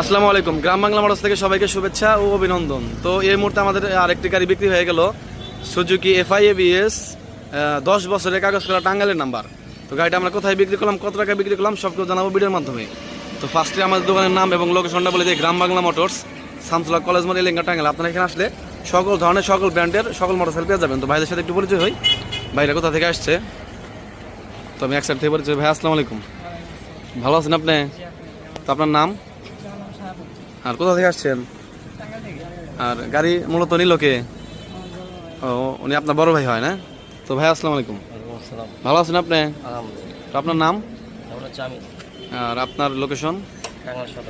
আসসালামু আলাইকুম। গ্রাম বাংলা মোটরস থেকে সবাইকে শুভেচ্ছা ও অভিনন্দন। তো এই মুহূর্তে আমাদের আরেকটি গাড়ি বিক্রি হয়ে গেল, সুজুকি FI-ABS 10 বছরের কাগজ করা টাঙ্গাইলের নাম্বার। তো গাড়িটা আমরা কোথায় বিক্রি করলাম, কত টাকা বিক্রি করলাম, সব কিছু জানাবো ভিডিওর মাধ্যমে। তো ফার্স্টে আমাদের দোকানের নাম এবং লোকেশনটা বলে দিই, গ্রাম বাংলা মোটরস, শামসুল্লাহ কলেজ মোড়, এলেঙ্গা, টাঙ্গাইল। আপনারা এখানে আসলে সকল ধরনের সকল ব্র্যান্ডের সকল মোটরসাইকেল পেয়ে যাবেন। তো ভাইদের সাথে একটু পরিচয় হই, ভাইরা কোথা থেকে আসছে। তো আমি এক সাইড থেকে পরিচয়। ভাই আসসালামু আলাইকুম, ভালো আছেন আপনি? তো আপনার নাম আর কোথা থেকে আসছেন? আর গাড়ি মূলত নিল কে? ও, উনি আপনার বড় ভাই হয় না? তো ভাই আসসালামু আলাইকুম, ভালো আছেন আপনি? তো আপনার নাম আর আপনার লোকেশন?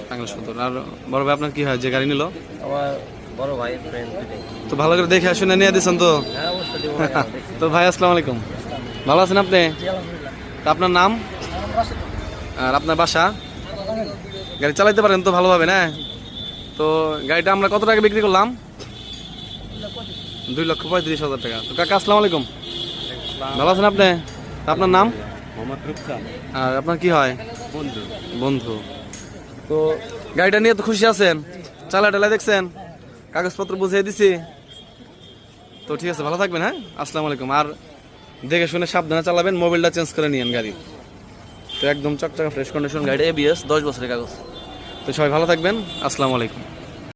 টাঙ্গাইল সদর। আর বড় ভাই আপনার কি হয় যে গাড়ি নিল? বড় ভাই ফ্রেন্ড। তো ভালো করে দেখে শুনে নিয়ে দিচ্ছেন তো? তো ভাই আসসালামু আলাইকুম, ভালো আছেন আপনি? তো আপনার নাম আর আপনার বাসা? গাড়ি চালাইতে পারেন তো ভালোভাবে না? তো গাড়িটা আমরা কত টাকা বিক্রি করলাম? 2,35,000 টাকা। তো কাকা আসসালামু আলাইকুম, ভালো আছেন আপনি? আপনার নাম? আর আপনার কি হয়? বন্ধু। তো গাড়িটা নিয়ে তো খুশি আছেন? চালা দেখছেন, কাগজপত্র বুঝিয়ে দিছি তো? ঠিক আছে, ভালো থাকবেন। হ্যাঁ, আসসালামু আলাইকুম। আর দেখে শুনে সাবধানে চালাবেন, মোবাইলটা চেঞ্জ করে নিয়েন গাড়ি। তো একদম চকচকা ফ্রেশ কন্ডিশন গাড়ি, ABS 10 বছরের কাগজ। তো সবাই ভালো থাকবেন, আসসালামু আলাইকুম।